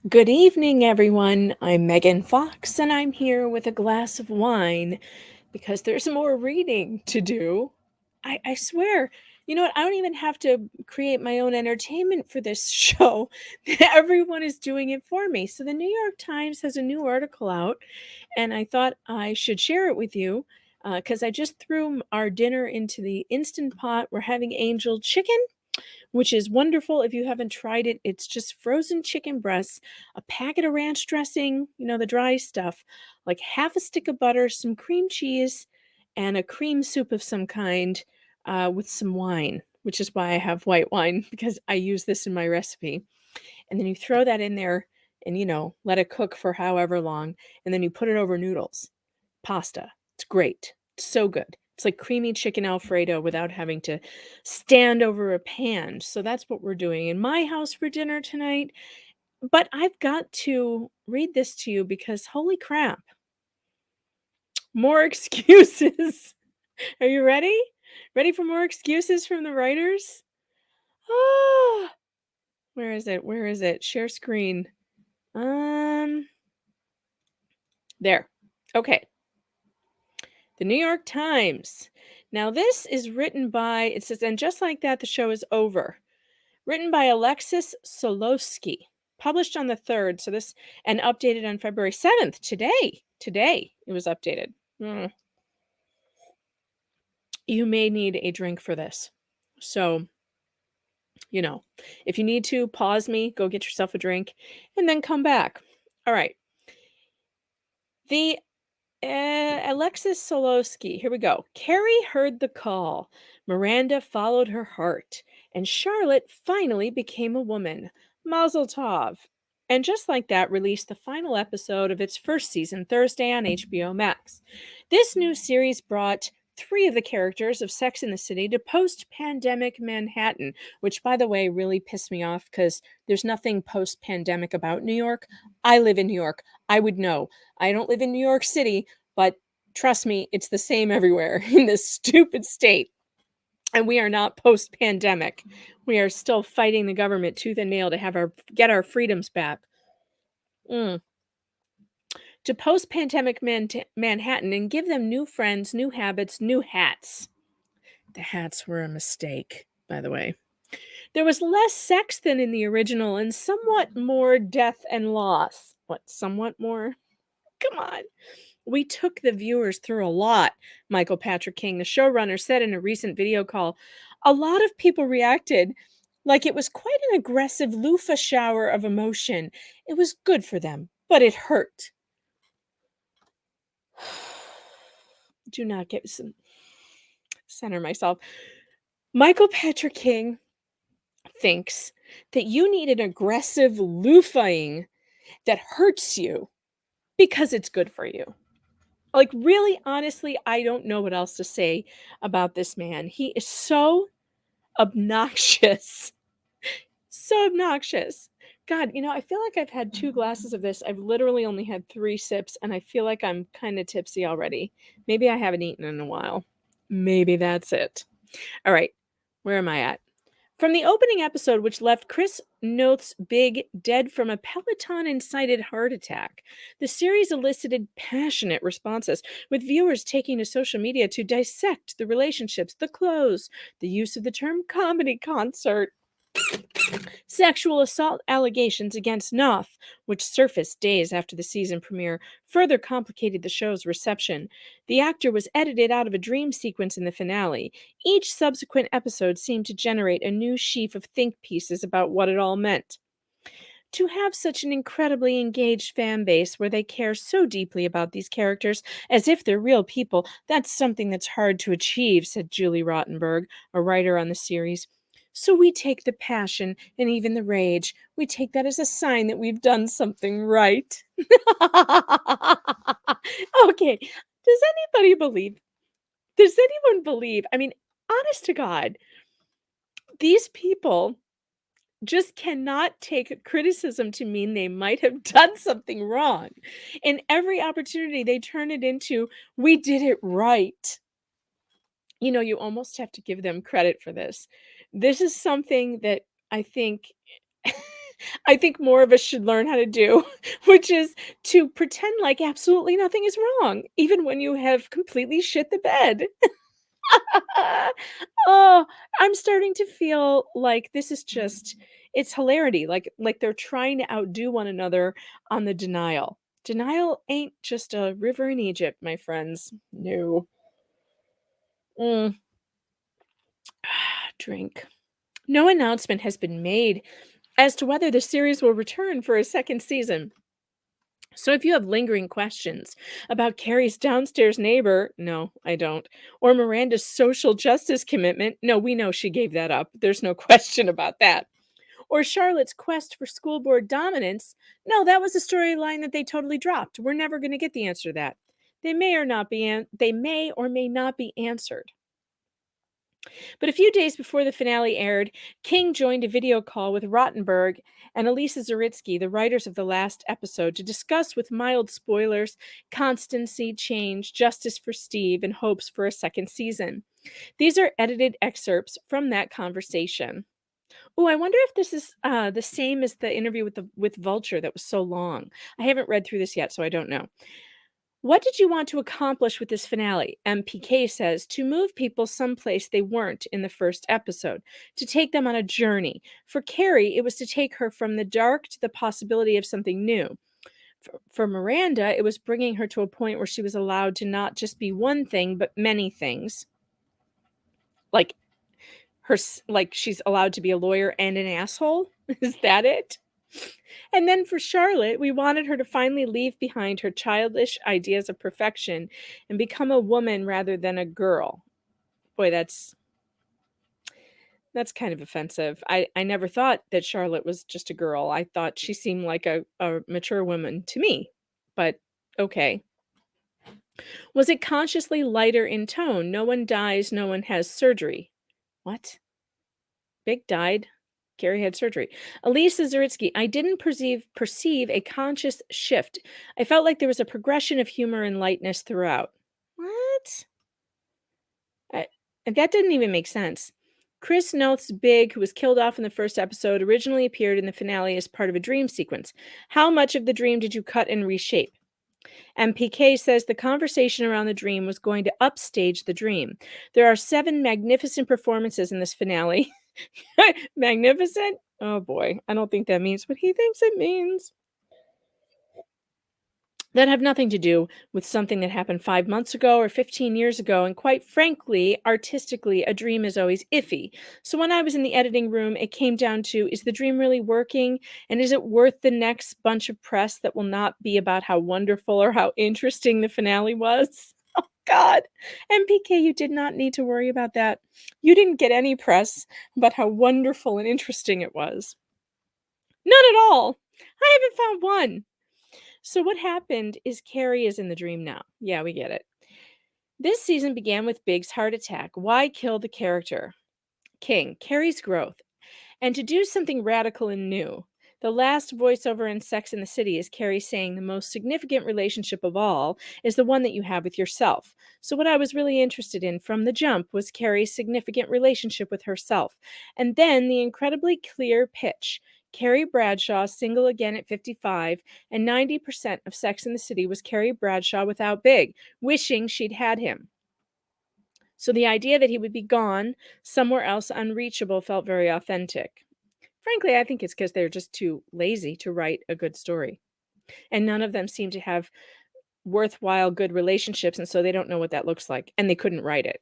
Good evening, everyone. I'm Megan Fox, and I'm here with a glass of wine because there's more reading to do. I swear, you know what? I don't even have to create my own entertainment for this show. Everyone is doing it for me. So, the New York Times has a new article out, and I thought I should share it with you because I just threw our dinner into the Instant Pot. We're having angel chicken, which is wonderful. If you haven't tried it, it's just frozen chicken breasts, a packet of ranch dressing, the dry stuff, like half a stick of butter, some cream cheese, and a cream soup of some kind with some wine, which is why I have white wine because I use this in my recipe. And then you throw that in there and, let it cook for however long. And then you put it over noodles, pasta. It's great. It's so good. It's like creamy chicken Alfredo without having to stand over a pan. So that's what we're doing in my house for dinner tonight. But I've got to read this to you because holy crap, more excuses. Are you ready? Ready for more excuses from the writers? Ah, where is it? Where is it? Share screen. Um, there. Okay. The New York Times. Now, this is written by, it says, and just like that, the show is over. Written by Alexis Solowski. Published on the 3rd. So this, and updated on February 7th. Today, it was updated. You may need a drink for this. So, if you need to, pause me, go get yourself a drink, and then come back. All right. The Alexis Solowski. Here we go. Carrie heard the call. Miranda followed her heart. And Charlotte finally became a woman. Mazel tov. And just like that, released the final episode of its first season Thursday on HBO Max. This new series brought 3 of the characters of Sex and the City to post-pandemic Manhattan, which, by the way, really pissed me off because there's nothing post-pandemic about New York. I live in New York. I would know. I don't live in New York City, but trust me, it's the same everywhere in this stupid state. And we are not post-pandemic. We are still fighting the government tooth and nail to get our freedoms back. To post-pandemic Manhattan and give them new friends, new habits, new hats. The hats were a mistake, by the way. There was less sex than in the original and somewhat more death and loss. What, somewhat more? Come on. We took the viewers through a lot, Michael Patrick King, the showrunner, said in a recent video call. A lot of people reacted like it was quite an aggressive loofah shower of emotion. It was good for them, but it hurt. Do not get some center myself. Michael Patrick King thinks that you need an aggressive loofahing that hurts you because it's good for you. Like, really, honestly, I don't know what else to say about this man. He is so obnoxious. So obnoxious. God, I feel like I've had 2 glasses of this. I've literally only had 3 sips, and I feel like I'm kind of tipsy already. Maybe I haven't eaten in a while. Maybe that's it. All right, where am I at? From the opening episode, which left Chris Noth's big dead from a peleton-incited heart attack, the series elicited passionate responses, with viewers taking to social media to dissect the relationships, the clothes, the use of the term comedy concert, sexual assault allegations against Noth, which surfaced days after the season premiere, further complicated the show's reception. The actor was edited out of a dream sequence in the finale. Each subsequent episode seemed to generate a new sheaf of think pieces about what it all meant. To have such an incredibly engaged fan base where they care so deeply about these characters as if they're real people, that's something that's hard to achieve, said Julie Rottenberg, a writer on the series. So we take the passion and even the rage, we take that as a sign that we've done something right. Okay, does anyone believe, I mean, honest to God, these people just cannot take criticism to mean they might have done something wrong. In every opportunity, they turn it into, we did it right. You almost have to give them credit for this. This is something that I think I think more of us should learn how to do, which is to pretend like absolutely nothing is wrong, even when you have completely shit the bed. Oh, I'm starting to feel like this is just it's hilarity. Like they're trying to outdo one another on the denial. Denial ain't just a river in Egypt, my friends. No. Mm. Drink. No announcement has been made as to whether the series will return for a second season. So if you have lingering questions about Carrie's downstairs neighbor, no, I don't, or Miranda's social justice commitment, no, we know she gave that up. There's no question about that. Or Charlotte's quest for school board dominance, no, that was a storyline that they totally dropped. We're never going to get the answer to that. They may or may not be answered. But a few days before the finale aired, King joined a video call with Rottenberg and Elisa Zaritsky, the writers of the last episode, to discuss with mild spoilers constancy, change, justice for Steve, and hopes for a second season. These are edited excerpts from that conversation. Oh, I wonder if this is the same as the interview with Vulture that was so long. I haven't read through this yet, so I don't know. What did you want to accomplish with this finale? MPK says to move people someplace they weren't in the first episode, to take them on a journey. For Carrie, it was to take her from the dark to the possibility of something new. For Miranda, it was bringing her to a point where she was allowed to not just be one thing, but many things. Like like she's allowed to be a lawyer and an asshole. Is that it? And then for Charlotte, we wanted her to finally leave behind her childish ideas of perfection and become a woman rather than a girl. Boy, that's kind of offensive. I never thought that Charlotte was just a girl. I thought she seemed like a mature woman to me. But okay. Was it consciously lighter in tone? No one dies, no one has surgery. What? Big died. Carrie had surgery. Elisa Zaritsky, I didn't perceive a conscious shift. I felt like there was a progression of humor and lightness throughout. What? I, that didn't even make sense. Chris Noth's Big, who was killed off in the first episode, originally appeared in the finale as part of a dream sequence. How much of the dream did you cut and reshape? MPK says the conversation around the dream was going to upstage the dream. There are 7 magnificent performances in this finale. Magnificent? Oh boy, I don't think that means what he thinks it means. That have nothing to do with something that happened 5 months ago or 15 years ago, and quite frankly, artistically, a dream is always iffy. So when I was in the editing room, it came down to, is the dream really working? And is it worth the next bunch of press that will not be about how wonderful or how interesting the finale was? Oh God. MPK, you did not need to worry about that. You didn't get any press about how wonderful and interesting it was. None at all. I haven't found one. So what happened is Carrie is in the dream now. Yeah, we get it. This season began with Big's heart attack. Why kill the character? King, Carrie's growth, and to do something radical and new. The last voiceover in Sex in the City is Carrie saying the most significant relationship of all is the one that you have with yourself. So what I was really interested in from the jump was Carrie's significant relationship with herself. And then the incredibly clear pitch. Carrie Bradshaw single again at 55, and 90% of Sex in the City was Carrie Bradshaw without Big, wishing she'd had him. So the idea that he would be gone, somewhere else unreachable, felt very authentic. Frankly, I think it's because they're just too lazy to write a good story. And none of them seem to have worthwhile good relationships, and so they don't know what that looks like, and they couldn't write it.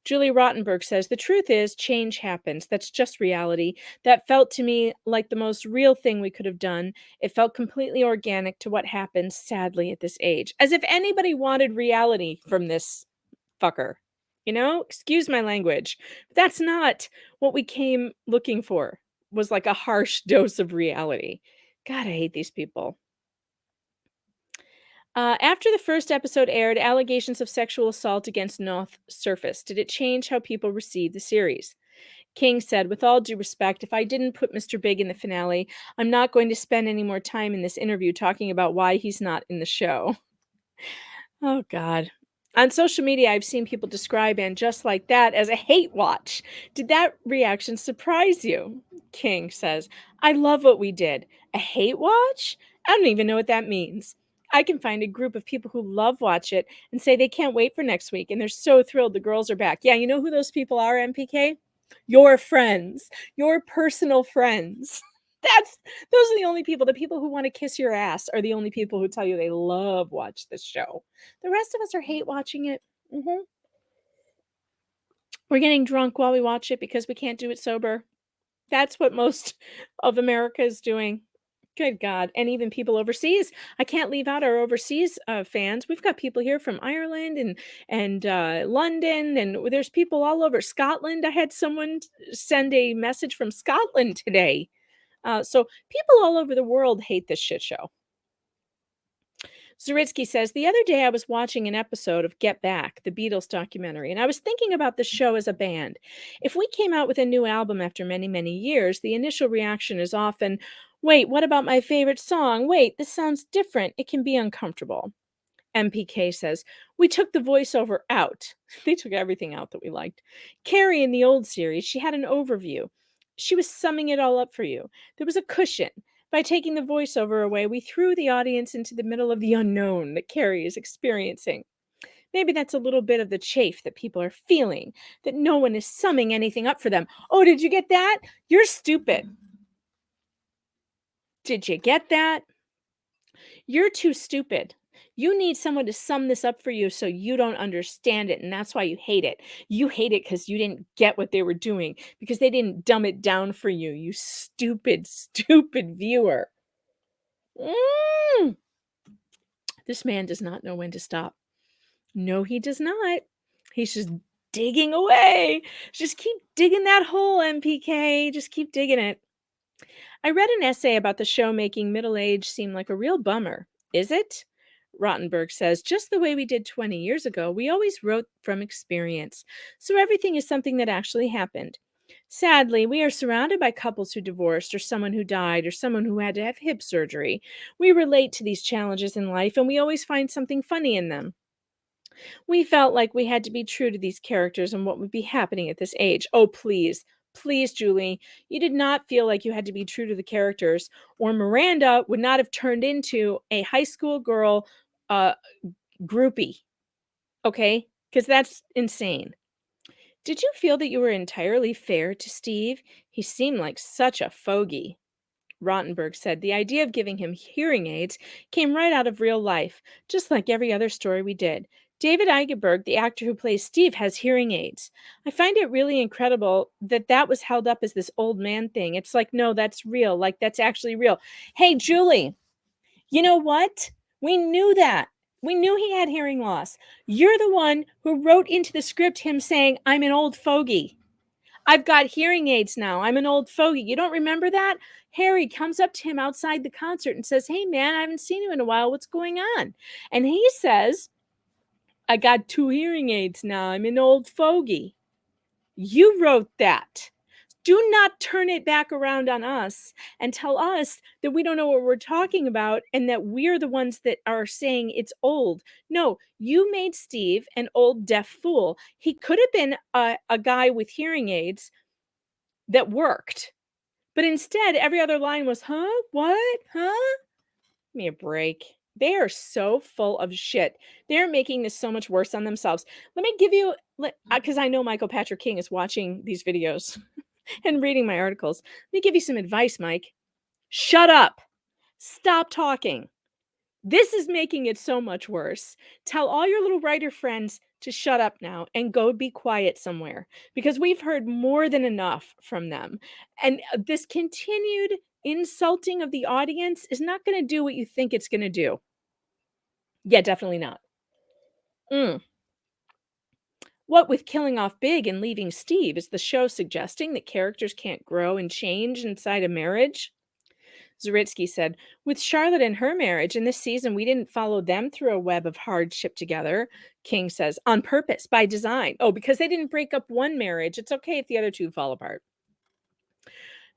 Julie Rottenberg says, the truth is, change happens. That's just reality. That felt to me like the most real thing we could have done. It felt completely organic to what happens, sadly, at this age. As if anybody wanted reality from this fucker. You know, excuse my language. But that's not what we came looking for, was like a harsh dose of reality. God, I hate these people. After the first episode aired, allegations of sexual assault against Noth surfaced. Did it change how people received the series? King said, with all due respect, if I didn't put Mr. Big in the finale, I'm not going to spend any more time in this interview talking about why he's not in the show. Oh, God. On social media, I've seen people describe And Just Like That as a hate watch. Did that reaction surprise you? King says, I love what we did. A hate watch? I don't even know what that means. I can find a group of people who love watch it and say they can't wait for next week and they're so thrilled the girls are back. Yeah, you know who those people are, MPK? Your friends, your personal friends. That's those are the only people. The people who want to kiss your ass are the only people who tell you they love watch this show. The rest of us are hate watching it. We're getting drunk while we watch it because we can't do it sober. That's what most of America is doing. Good God. And even people overseas. I can't leave out our overseas fans. We've got people here from Ireland and London, and there's people all over Scotland. I had someone send a message from Scotland today. So people all over the world hate this shit show. Zaritsky says, the other day I was watching an episode of Get Back, the Beatles documentary, and I was thinking about the show as a band. If we came out with a new album after many, many years, the initial reaction is often, wait, what about my favorite song? Wait, this sounds different. It can be uncomfortable. MPK says, we took the voiceover out. They took everything out that we liked. Carrie in the old series, she had an overview. She was summing it all up for you. There was a cushion. By taking the voiceover away, we threw the audience into the middle of the unknown that Carrie is experiencing. Maybe that's a little bit of the chafe that people are feeling, that no one is summing anything up for them. Oh, did you get that? You're stupid. Did you get that? You're too stupid. You need someone to sum this up for you so you don't understand it, and that's why you hate it. You hate it because you didn't get what they were doing, because they didn't dumb it down for you, you stupid, stupid viewer. Mm. This man does not know when to stop. No, he does not. He's just digging away. Just keep digging that hole, MPK. Just keep digging it. I read an essay about the show making middle age seem like a real bummer. Is it? Rottenberg says, just the way we did 20 years ago, we always wrote from experience. So everything is something that actually happened. Sadly, we are surrounded by couples who divorced, or someone who died, or someone who had to have hip surgery. We relate to these challenges in life, and we always find something funny in them. We felt like we had to be true to these characters and what would be happening at this age. Oh, please, please, Julie, you did not feel like you had to be true to the characters, or Miranda would not have turned into a high school girl uh, groupie, okay? Because that's insane. Did you feel that you were entirely fair to Steve? He seemed like such a fogey. Rottenberg said the idea of giving him hearing aids came right out of real life, just like every other story we did. David Eichenberg, the actor who plays Steve, has hearing aids. I find it really incredible that that was held up as this old man thing. It's like, no, that's real. Like, that's actually real. Hey, Julie, you know what? We knew that. We knew he had hearing loss. You're the one who wrote into the script him saying, I'm an old fogey. I've got hearing aids now. I'm an old fogey. You don't remember that? Harry comes up to him outside the concert and says, hey, man, I haven't seen you in a while. What's going on? And he says, I got 2 hearing aids now. I'm an old fogey. You wrote that. Do not turn it back around on us and tell us that we don't know what we're talking about and that we're the ones that are saying it's old. No, you made Steve an old deaf fool. He could have been a guy with hearing aids that worked. But instead, every other line was, huh? What? Huh? Give me a break. They are so full of shit. They're making this so much worse on themselves. Let me give you, because I know Michael Patrick King is watching these videos and reading my articles. Let me give you some advice, Mike. Shut up. Stop talking. This is making it so much worse. Tell all your little writer friends to shut up now and go be quiet somewhere, because we've heard more than enough from them. And this continued insulting of the audience is not going to do what you think it's going to do. Yeah, definitely not. What with killing off Big and leaving Steve, is the show suggesting that characters can't grow and change inside a marriage? Zaritsky said, with Charlotte and her marriage in this season, we didn't follow them through a web of hardship together. King says, on purpose, by design. Oh, because they didn't break up one marriage. It's okay if the other two fall apart.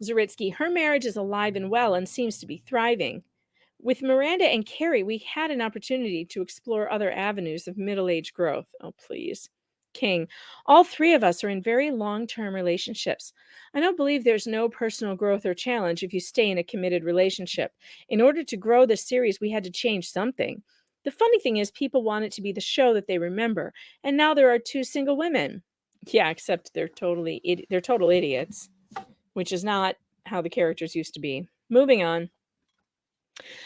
Zaritsky, her marriage is alive and well and seems to be thriving. With Miranda and Carrie, we had an opportunity to explore other avenues of middle age growth. Oh, please. King, all three of us are in very long term relationships. I don't believe there's no personal growth or challenge if you stay in a committed relationship. In order to grow this series, we had to change something. The funny thing is, people want it to be the show that they remember, and now there are two single women. Yeah, except they're total idiots, which is not how the characters used to be. Moving on.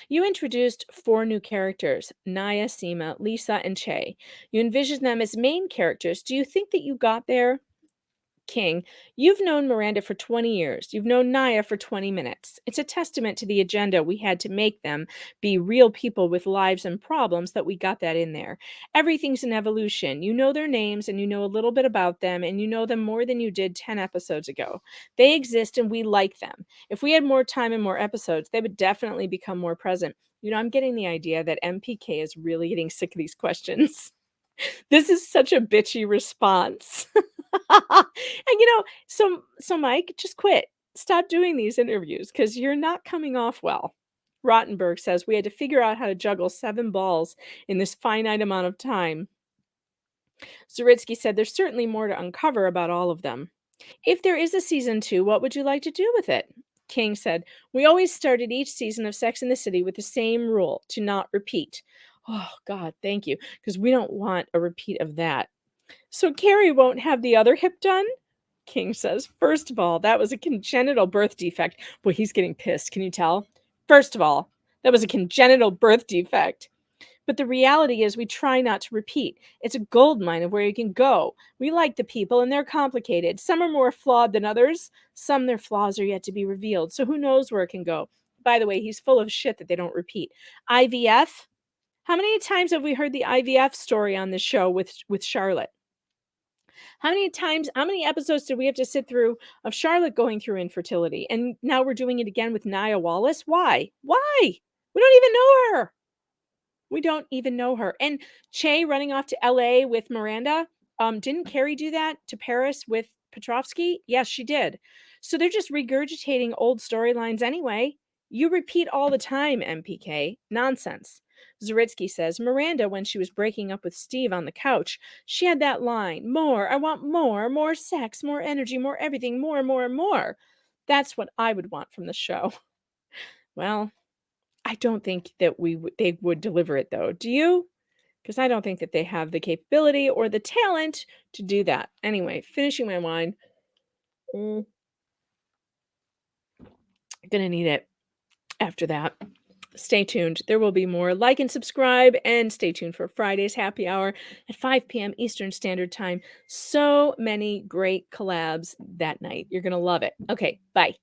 You introduced four new characters: Naya, Seema, Lisa, and Che. You envisioned them as main characters. Do you think that you got there? King, you've known Miranda for 20 years. You've known Naya for 20 minutes. It's a testament to the agenda we had to make them be real people with lives and problems that we got that in there. Everything's an evolution. You know their names and you know a little bit about them and you know them more than you did 10 episodes ago. They exist and we like them. If we had more time and more episodes, they would definitely become more present. I'm getting the idea that MPK is really getting sick of these questions. This is such a bitchy response. And so Mike, just quit. Stop doing these interviews because you're not coming off well. Rottenberg says we had to figure out how to juggle 7 balls in this finite amount of time. Zaritsky said there's certainly more to uncover about all of them. If there is a season 2, what would you like to do with it? King said, we always started each season of Sex and the City with the same rule: to not repeat. Oh, God, thank you, because we don't want a repeat of that. So Carrie won't have the other hip done? King says, first of all, that was a congenital birth defect. Boy, he's getting pissed. Can you tell? First of all, that was a congenital birth defect. But the reality is we try not to repeat. It's a gold mine of where you can go. We like the people and they're complicated. Some are more flawed than others. Some their flaws are yet to be revealed. So who knows where it can go? By the way, he's full of shit that they don't repeat. IVF? How many times have we heard the IVF story on this show with Charlotte? How many episodes did we have to sit through of Charlotte going through infertility? And now we're doing it again with Nia Wallace? Why? Why? We don't even know her. We don't even know her. And Che running off to LA with Miranda. Didn't Carrie do that to Paris with Petrovsky? Yes, she did. So they're just regurgitating old storylines anyway. You repeat all the time, MPK. Nonsense. Zaritsky says Miranda, when she was breaking up with Steve on the couch, she had that line: more, I want more sex, more energy, more everything, more. That's what I would want from the show. Well, I don't think that they would deliver it, though. Do you? Because I don't think that they have the capability or the talent to do that. Anyway, finishing my wine. Gonna need it after that. Stay tuned. There will be more. Like and subscribe, and stay tuned for Friday's happy hour at 5 p.m. Eastern Standard Time. So many great collabs that night. You're gonna love it. Okay, bye.